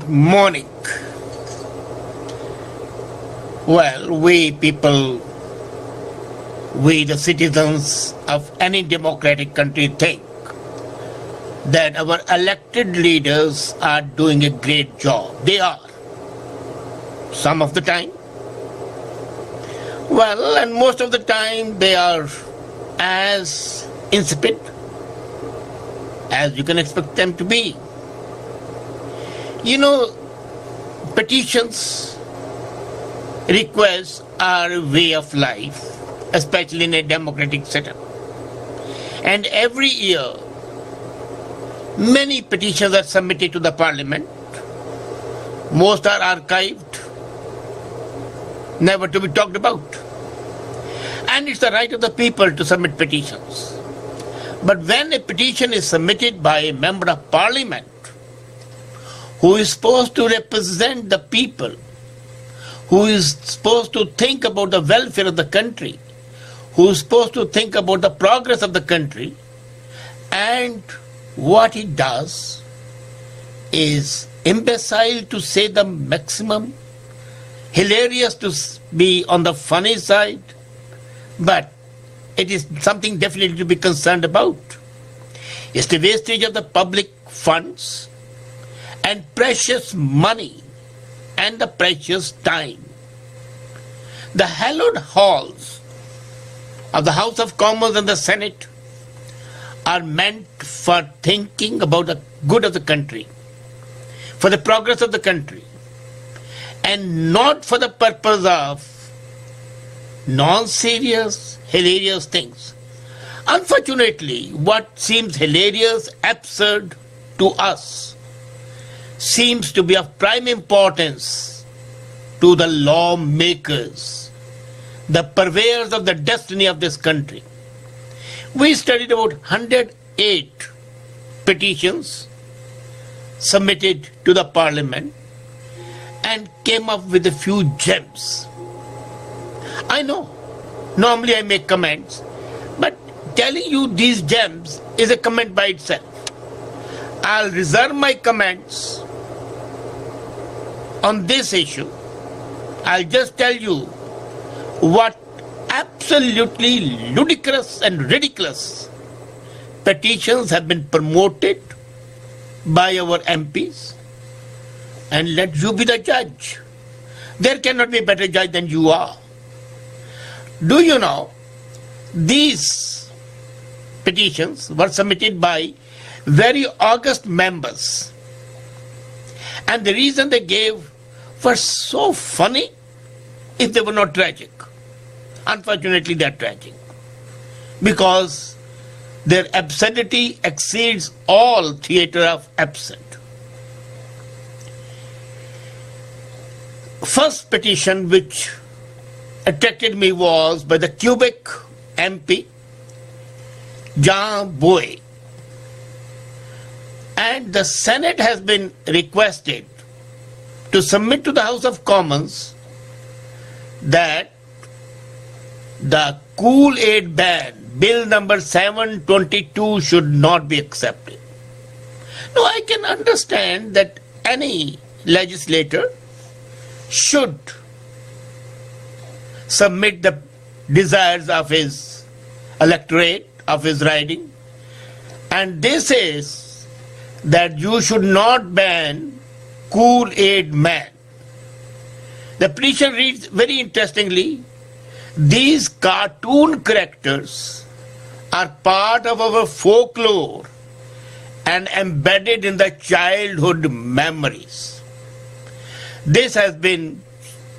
Morning. Well, we people, we the citizens of any democratic country think that our elected leaders are doing a great job. They are. Some of the time. Well, and most of the time they are as insipid as you can expect them to be. You know, petitions, requests are a way of life, especially in a democratic setup. And every year, many petitions are submitted to the parliament. Most are archived, never to be talked about. And it's the right of the people to submit petitions. But when a petition is submitted by a member of parliament, who is supposed to represent the people, who is supposed to think about the welfare of the country, who is supposed to think about the progress of the country, and what he does is imbecile to say the maximum, hilarious to be on the funny side, but it is something definitely to be concerned about. It's the wastage of the public funds and precious money and the precious time. The hallowed halls of the House of Commons and the Senate are meant for thinking about the good of the country, for the progress of the country, and not for the purpose of non-serious, hilarious things. Unfortunately, what seems hilarious, absurd to us, seems to be of prime importance to the lawmakers, the purveyors of the destiny of this country. We studied about 108 petitions submitted to the parliament and came up with a few gems. I know, normally I make comments, but telling you these gems is a comment by itself. I'll reserve my comments on this issue. I'll just tell you what absolutely ludicrous and ridiculous petitions have been promoted by our MPs, and let you be the judge. There cannot be a better judge than you are. Do you know, these petitions were submitted by very august members, and the reason they gave was so funny if they were not tragic. Unfortunately, they are tragic because their absurdity exceeds all theatre of absurd. First petition which attracted me was by the Quebec MP Jean Boy, and the Senate has been requested to submit to the House of Commons that the Kool-Aid ban, Bill number 722, should not be accepted. Now, I can understand that any legislator should submit the desires of his electorate, of his riding, and this is that you should not ban Kool-Aid man. The petition reads very interestingly, these cartoon characters are part of our folklore and embedded in the childhood memories. This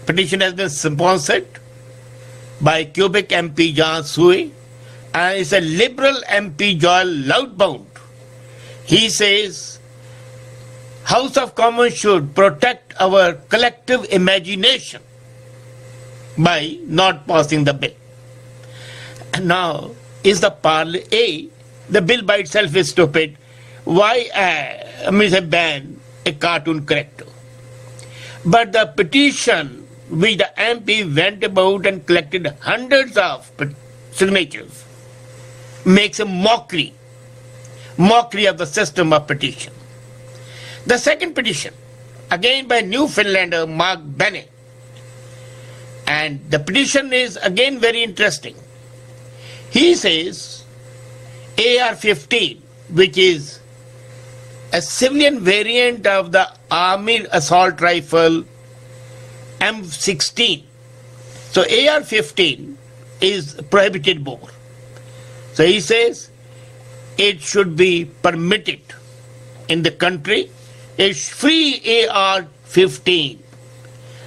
petition has been sponsored by Quebec MP Jean Soué, and it's a Liberal MP Joel Loudbound. He says, House of Commons should protect our collective imagination by not passing the bill. Now, is the the bill by itself is stupid. Why ban a cartoon character? But the petition which the MP went about and collected hundreds of signatures makes a mockery of the system of petition. The second petition again by Newfoundlander Mark Bennett. And the petition is again very interesting. He says AR-15, which is a civilian variant of the Army assault rifle M16. So AR-15 is prohibited bore. So he says it should be permitted in the country. It's free AR-15.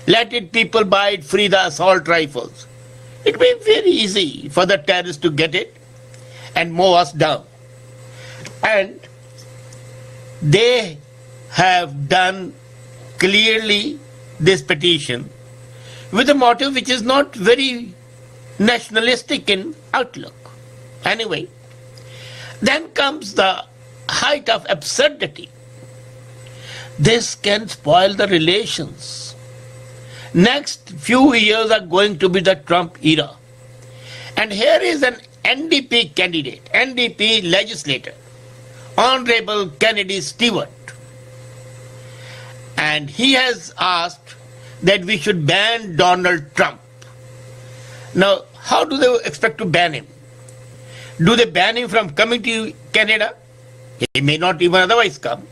Let it people buy it free, the assault rifles. It will be very easy for the terrorists to get it and mow us down. And they have done clearly this petition with a motive which is not very nationalistic in outlook. Anyway, then comes the height of absurdity. This can spoil the relations. Next few years are going to be the Trump era. And here is an NDP candidate, NDP legislator, Honorable Kennedy Stewart. And he has asked that we should ban Donald Trump. Now, how do they expect to ban him? Do they ban him from coming to Canada? He may not even otherwise come.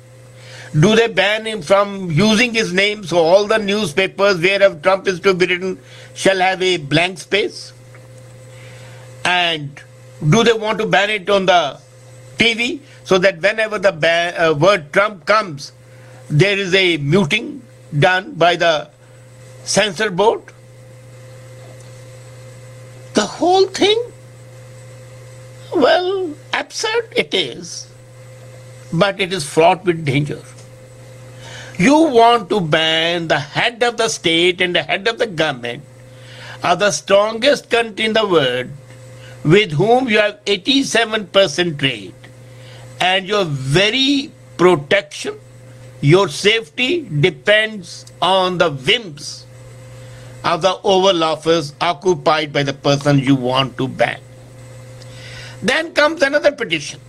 Do they ban him from using his name so all the newspapers wherever Trump is to be written shall have a blank space? And do they want to ban it on the TV so that whenever the word Trump comes, there is a muting done by the censor board? The whole thing, well, absurd it is, but it is fraught with danger. You want to ban the head of the state and the head of the government of the strongest country in the world with whom you have 87% trade, and your very protection, your safety depends on the whims of the Oval Office occupied by the person you want to ban. Then comes another petition,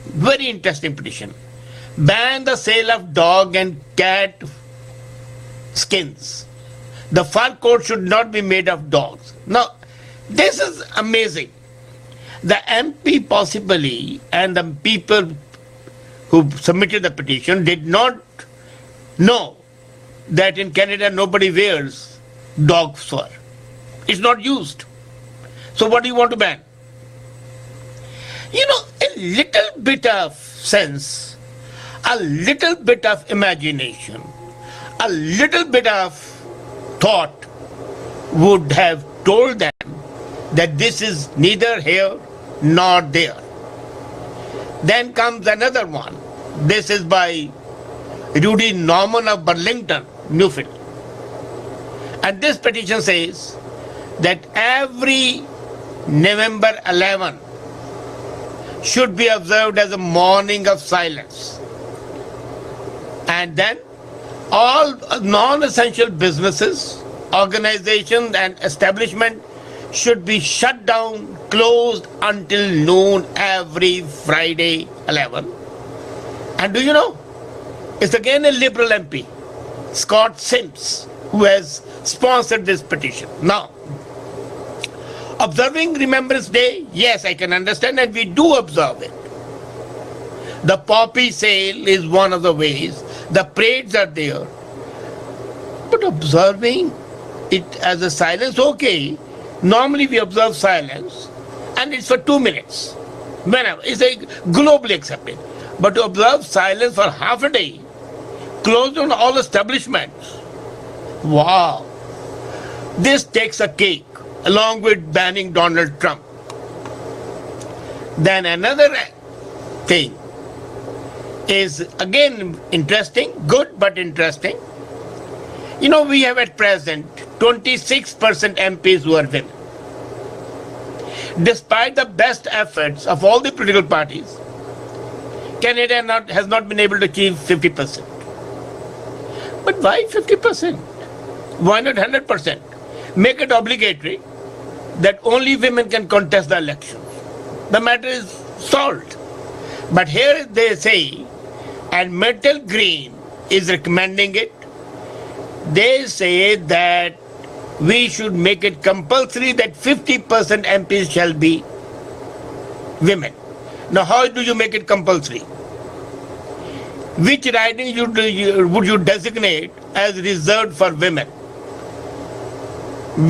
very interesting petition. Ban the sale of dog and cat skins. The fur coat should not be made of dogs. Now, this is amazing. The MP possibly and the people who submitted the petition did not know that in Canada nobody wears dog fur. It's not used. So what do you want to ban? You know, a little bit of sense, a little bit of imagination, a little bit of thought would have told them that this is neither here nor there. Then comes another one. This is by Rudy Norman of Burlington, Newfield. And this petition says that every November 11 should be observed as a morning of silence. And then all non-essential businesses, organizations and establishments should be shut down, closed until noon every Friday 11. And do you know, it's again a Liberal MP, Scott Sims, who has sponsored this petition. Now, observing Remembrance Day, yes, I can understand, and we do observe it. The poppy sale is one of the ways. The parades are there. But observing it as a silence, okay. Normally we observe silence and it's for 2 minutes. Whenever. It's globally accepted. But to observe silence for half a day, closed on all establishments, wow. This takes a cake along with banning Donald Trump. Then another thing is again interesting, good but interesting. You know, we have at present 26% MPs who are women. Despite the best efforts of all the political parties, Canada has not been able to achieve 50%. But why 50%? Why not 100%? Make it obligatory that only women can contest the election. The matter is solved. But here they say, and Metal Green is recommending it, They say that we should make it compulsory that 50% MPs shall be women. Now, how do you make it compulsory? Which riding would you designate as reserved for women?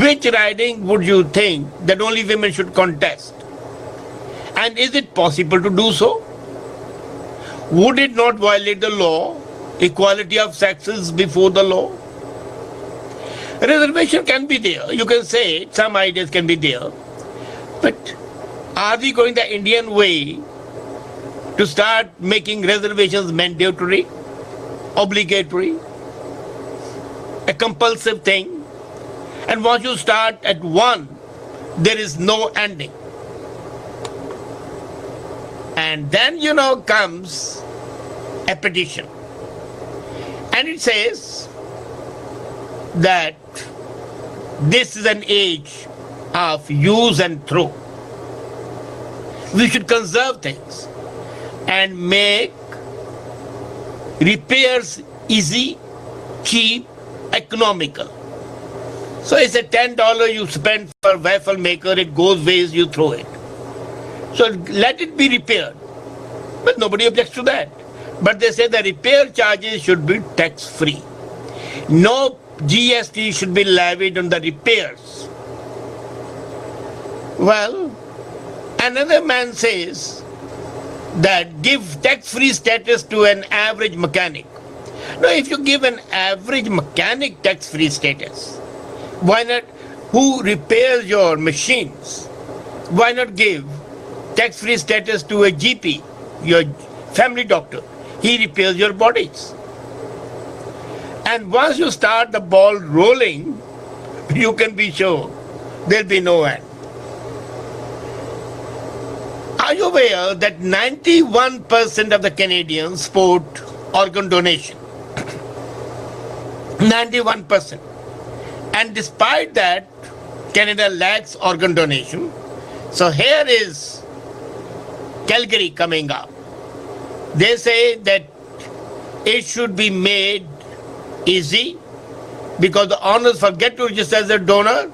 Which riding would you think that only women should contest? And is it possible to do so? Would it not violate the law, equality of sexes before the law? Reservation can be there. You can say some ideas can be there. But are we going the Indian way to start making reservations mandatory, obligatory, a compulsive thing? And once you start at one, there is no ending. And then, comes a petition. And it says that this is an age of use and throw. We should conserve things and make repairs easy, cheap, economical. So it's a $10 you spend for waffle maker, it goes waste, you throw it. So let it be repaired. But nobody objects to that. But they say the repair charges should be tax-free. No GST should be levied on the repairs. Well, another man says that give tax-free status to an average mechanic. Now, if you give an average mechanic tax-free status, why not, who repairs your machines? Why not give tax-free status to a GP, your family doctor? He repairs your bodies. And once you start the ball rolling, you can be sure there'll be no end. Are you aware that 91% of the Canadians support organ donation? 91%. And despite that, Canada lacks organ donation. So here is Calgary coming up. They say that it should be made easy because the owners forget to register as a donor.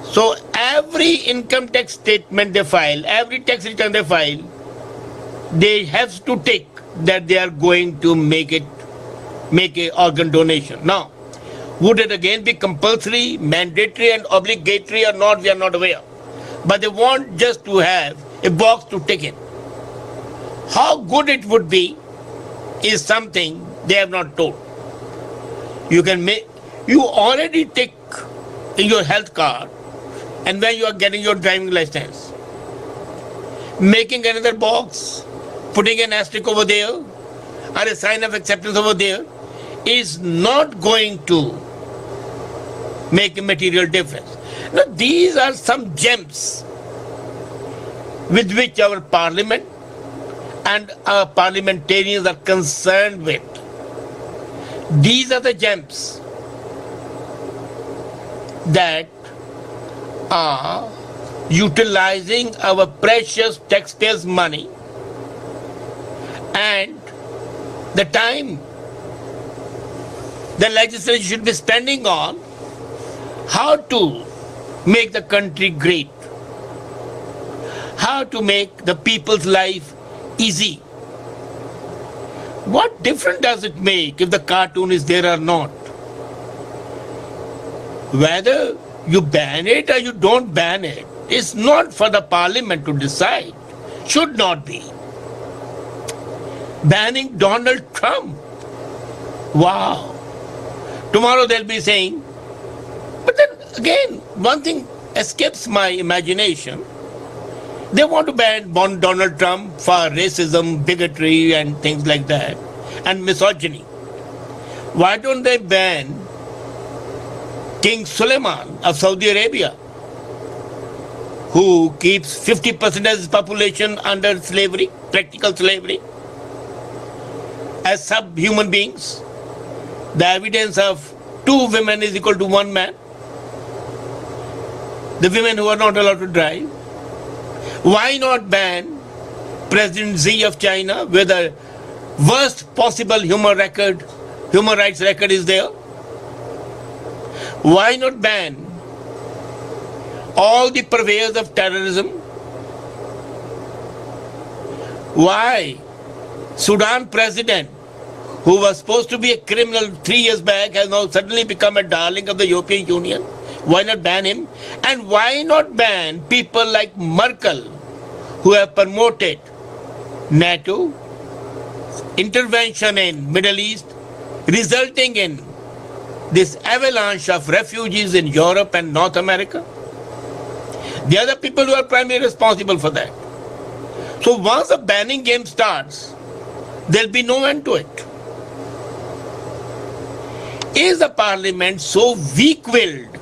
So every income tax statement they file, every tax return they file, they have to take that they are going to make a organ donation. Now, would it again be compulsory, mandatory and obligatory or not, we are not aware. But they want just to have a box to tick in. How good it would be is something they have not told. You already tick in your health card and when you are getting your driving license. Making another box, putting an asterisk over there or a sign of acceptance over there is not going to make a material difference. Now, these are some gems with which our parliament and our parliamentarians are concerned with. These are the gems that are utilizing our precious taxpayers' money and the time the legislature should be spending on how to make the country great, how to make the people's life easy. What difference does it make if the cartoon is there or not? Whether you ban it or you don't ban it, it's not for the parliament to decide. Should not be. Banning Donald Trump. Wow. Tomorrow they'll be saying, but then again, one thing escapes my imagination. They want to ban Donald Trump for racism, bigotry, and things like that, and misogyny. Why don't they ban King Suleiman of Saudi Arabia, who keeps 50% of his population under slavery, practical slavery, as subhuman beings? The evidence of 2 women is equal to 1 man. The women who are not allowed to drive. Why not ban President Xi of China, where the worst possible human rights record is there? Why not ban all the purveyors of terrorism? Why Sudan president, who was supposed to be a criminal 3 years back, has now suddenly become a darling of the European Union? Why not ban him? And why not ban people like Merkel, who have promoted NATO intervention in Middle East, resulting in this avalanche of refugees in Europe and North America? They are the people who are primarily responsible for that. So once the banning game starts, there'll be no end to it. Is the parliament so weak-willed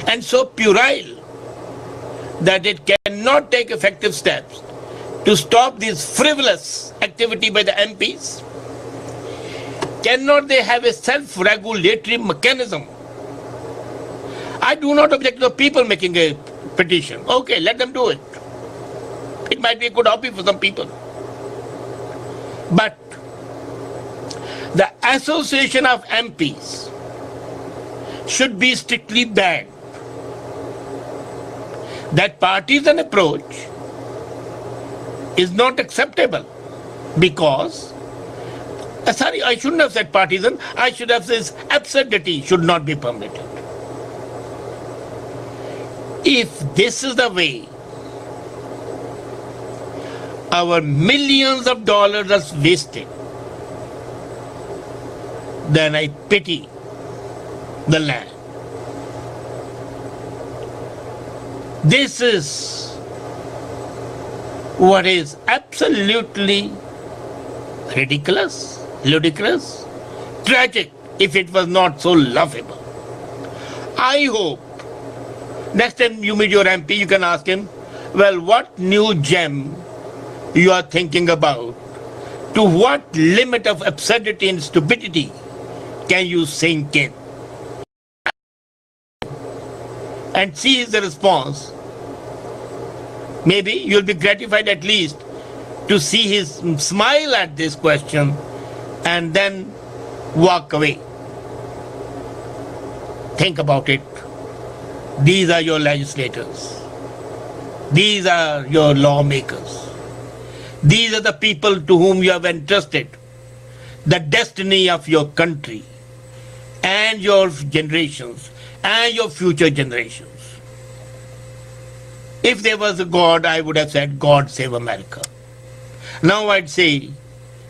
and so puerile that it cannot take effective steps to stop this frivolous activity by the MPs? Cannot they have a self-regulatory mechanism? I do not object to the people making a petition. Okay, let them do it. It might be a good hobby for some people. But the association of MPs should be strictly banned. That partisan approach is not acceptable because, sorry, I shouldn't have said partisan, I should have said absurdity should not be permitted. If this is the way our millions of dollars are wasted, then I pity the land. This is what is absolutely ridiculous, ludicrous, tragic if it was not so laughable. I hope next time you meet your MP, you can ask him, well, what new gem you are thinking about? To what limit of absurdity and stupidity can you sink in? And see his response. Maybe you'll be gratified at least to see his smile at this question and then walk away. Think about it. These are your legislators. These are your lawmakers. These are the people to whom you have entrusted the destiny of your country and your generations and your future generations. If there was a God, I would have said, God save America. Now I'd say,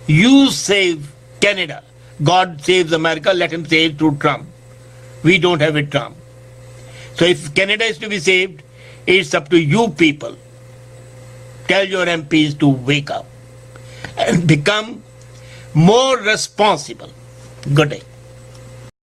you save Canada. God saves America, let him save through Trump. We don't have a Trump. So if Canada is to be saved, it's up to you people. Tell your MPs to wake up and become more responsible. Good day.